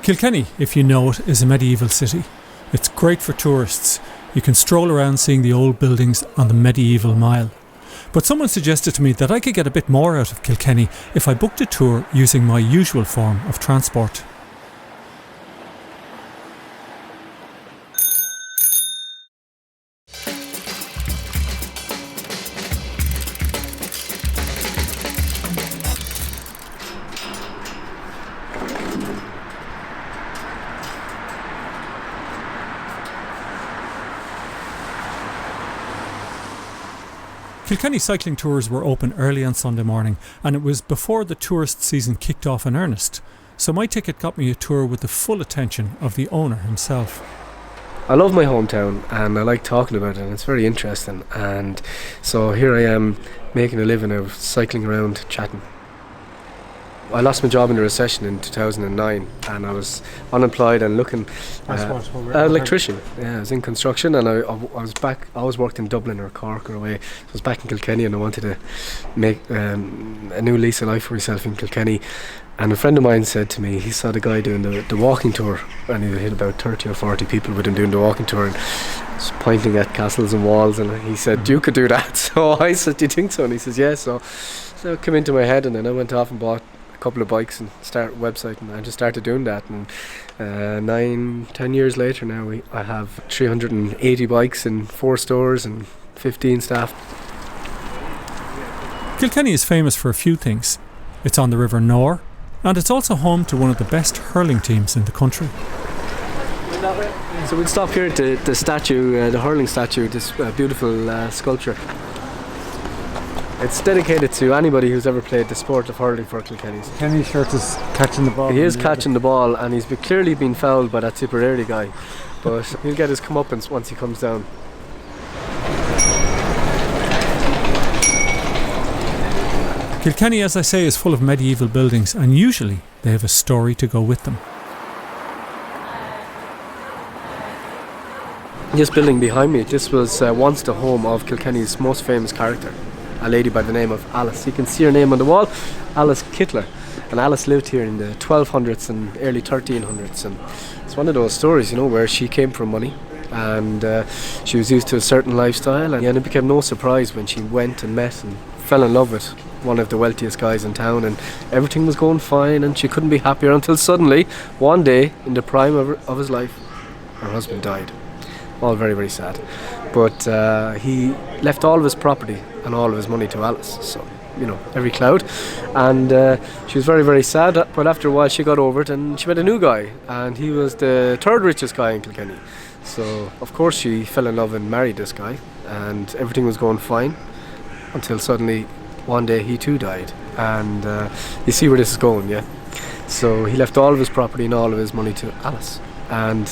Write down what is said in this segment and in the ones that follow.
Kilkenny, if you know it, is a medieval city. It's great for tourists. You can stroll around seeing the old buildings on the medieval mile. But someone suggested to me that I could get a bit more out of Kilkenny if I booked a tour using my usual form of transport. Kilkenny cycling tours were open early on Sunday morning, and it was before the tourist season kicked off in earnest, so my ticket got me a tour with the full attention of the owner himself. I love my hometown and I like talking about it, and it's very interesting, and so here I am making a living of cycling around chatting. I lost my job in the recession in 2009 and I was unemployed and looking electrician. Yeah, I was in construction, and I was back. I always worked in Dublin or Cork or away. So I was back in Kilkenny and I wanted to make a new lease of life for myself in Kilkenny. And a friend of mine said to me, he saw the guy doing the walking tour, and he had about 30 or 40 people with him doing the walking tour, and was pointing at castles and walls, and he said, you could do that. So I said, do you think so? And he says, yeah. So it came into my head, and then I went off and bought a couple of bikes and started a website, and I just started doing that, and 9-10 years later now I have 380 bikes in 4 stores and 15 staff. Kilkenny is famous for a few things. It's on the River Nore, and it's also home to one of the best hurling teams in the country. So we'll stop here at the statue, the hurling statue, this beautiful sculpture. It's dedicated to anybody who's ever played the sport of hurling for Kilkenny. Kenny's shirt is catching the ball. He is catching the ball, and he's clearly been fouled by that Tipperary guy, but he'll get his comeuppance once he comes down. Kilkenny, as I say, is full of medieval buildings, and usually they have a story to go with them. This building behind me, this was once the home of Kilkenny's most famous character, a lady by the name of Alice. You can see her name on the wall, Alice Kyteler. And Alice lived here in the 1200s and early 1300s, and it's one of those stories, where she came from money, and she was used to a certain lifestyle, and it became no surprise when she went and met and fell in love with one of the wealthiest guys in town, and everything was going fine, and she couldn't be happier until suddenly, one day, in the prime of his life, her husband died. All very, very sad. But he left all of his property and all of his money to Alice, so every cloud, and she was very, very sad, but after a while she got over it and she met a new guy, and he was the 3rd richest guy in Kilkenny. So of course she fell in love and married this guy, and everything was going fine until suddenly one day he too died, and you see where this is going, yeah? So he left all of his property and all of his money to Alice, and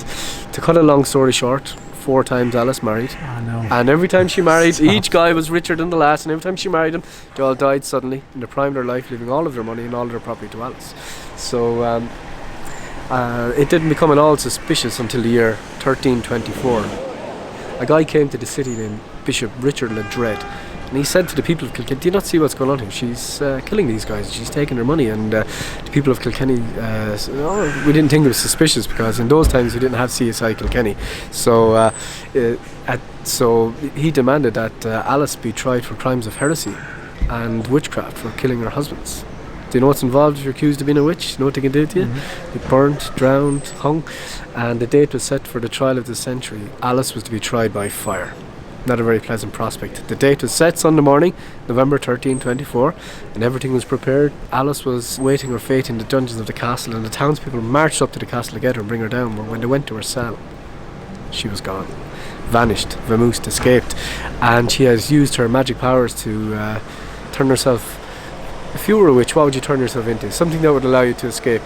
to cut a long story short, 4 times Alice married. Oh, no. And every time she married, each guy was richer than the last, and every time she married him, they all died suddenly in the prime of their life, leaving all of their money and all of their property to Alice. So it didn't become at all suspicious until the year 1324. A guy came to the city named Bishop Richard Le Dread, and he said to the people of Kilkenny, do you not see what's going on here? She's killing these guys, she's taking their money. And the people of Kilkenny said, we didn't think it was suspicious, because in those times we didn't have CSI Kilkenny. So so he demanded that Alice be tried for crimes of heresy and witchcraft for killing her husbands. Do you know what's involved if you're accused of being a witch? You know what they can do to you? Mm-hmm. They burnt, drowned, hung, and the date was set for the trial of the century. Alice was to be tried by fire. Not a very pleasant prospect. The date was set Sunday morning, November 1324, and everything was prepared. Alice was waiting her fate in the dungeons of the castle, and the townspeople marched up to the castle to get her and bring her down, but when they went to her cell, she was gone. Vanished, vamoosed, escaped, and she has used her magic powers to turn herself. If you were a witch, what would you turn yourself into? Something that would allow you to escape.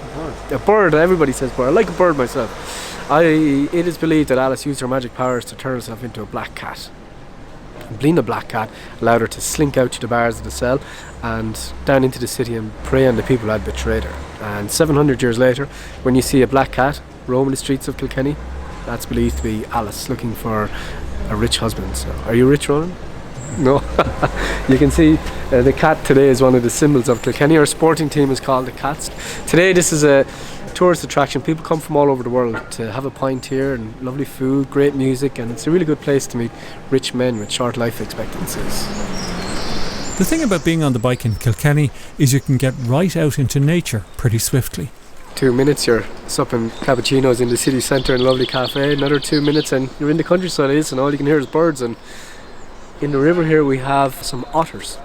A bird. Everybody says bird. I like a bird myself. It is believed that Alice used her magic powers to turn herself into a black cat. Being a black cat allowed her to slink out to the bars of the cell and down into the city and prey on the people who had betrayed her. And 700 years later, when you see a black cat roaming the streets of Kilkenny, that's believed to be Alice looking for a rich husband. So, are you rich, Ronan? No. You can see the cat today is one of the symbols of Kilkenny. Our sporting team is called the Cats. Today this is a tourist attraction. People come from all over the world to have a pint here, and lovely food, great music, and it's a really good place to meet rich men with short life expectancies. The thing about being on the bike in Kilkenny is you can get right out into nature pretty swiftly. 2 minutes you're supping cappuccinos in the city centre in a lovely cafe, another 2 minutes and you're in the countryside, and all you can hear is birds. And in the river here we have some otters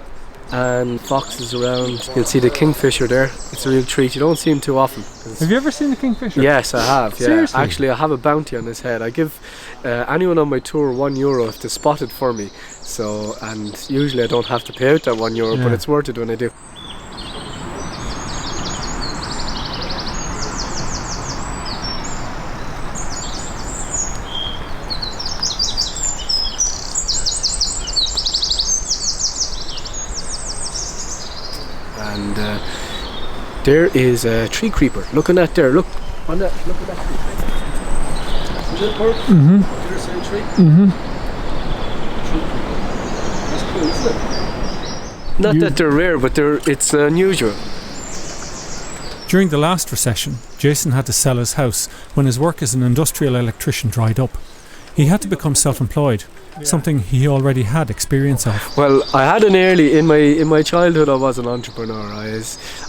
and foxes around. You'll see the kingfisher there. It's a real treat. You don't see him too often. Have you ever seen the kingfisher? Yes, I have. Yeah. Seriously? Actually, I have a bounty on his head. I give anyone on my tour €1 if they spot it for me. So, and usually I don't have to pay out that €1, but it's worth it when I do. And there is a tree creeper. Looking at there, look on that. Look at that tree. See that bird? Mm-hmm. There's a tree. Mm-hmm. Tree creeper. That's cool, isn't it? Not that they're rare, but it's unusual. During the last recession, Jason had to sell his house when his work as an industrial electrician dried up. He had to become self-employed, something he already had experience of. Well, I had an early in my childhood. I was an entrepreneur.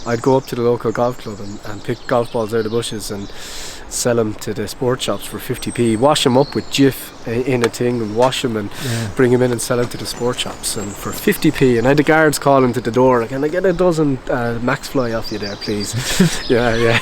I'd go up to the local golf club and pick golf balls out of the bushes and sell them to the sport shops for 50p. Wash them up with Jif in a thing and wash them and bring them in and sell them to the sport shops and for 50p. And I had the guards calling to the door, "Can I get a dozen Max Fly off you there, please?" yeah.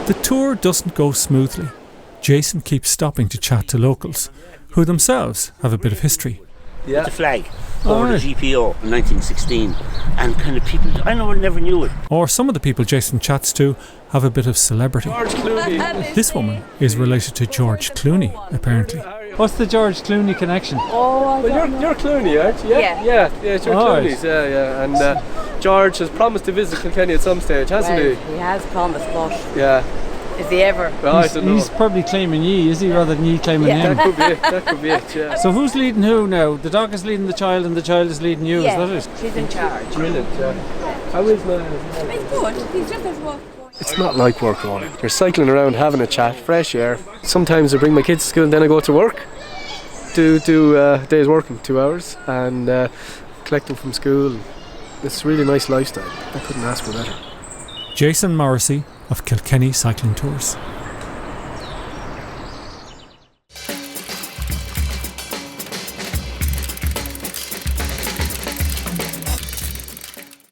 The tour doesn't go smoothly. Jason keeps stopping to chat to locals, who themselves have a bit of history. Yeah. The flag over the GPO in 1916, and kind of people I never knew it. Or some of the people Jason chats to have a bit of celebrity. George Clooney. This woman is related to George Clooney, apparently. What's the George Clooney connection? Well, you're Clooney, aren't you? Yeah, it's your Clooney's. Yeah. And George has promised to visit Kilkenny at some stage, hasn't he? He has promised, but Yeah. is he ever? Well, I don't know. He's probably claiming ye, is he, rather than ye claiming him? That could be it. Yeah. So who's leading who now? The dog is leading the child and the child is leading you, Yeah, is that it? she's in charge. Brilliant. Yeah. How is my? It's good. He's just at work. It's not like work, Ronan. You're cycling around, having a chat, fresh air. Sometimes I bring my kids to school and then I go to work. Do days working, 2 hours, and collect them from school. It's a really nice lifestyle. I couldn't ask for better. Jason Morrissey of Kilkenny Cycling Tours.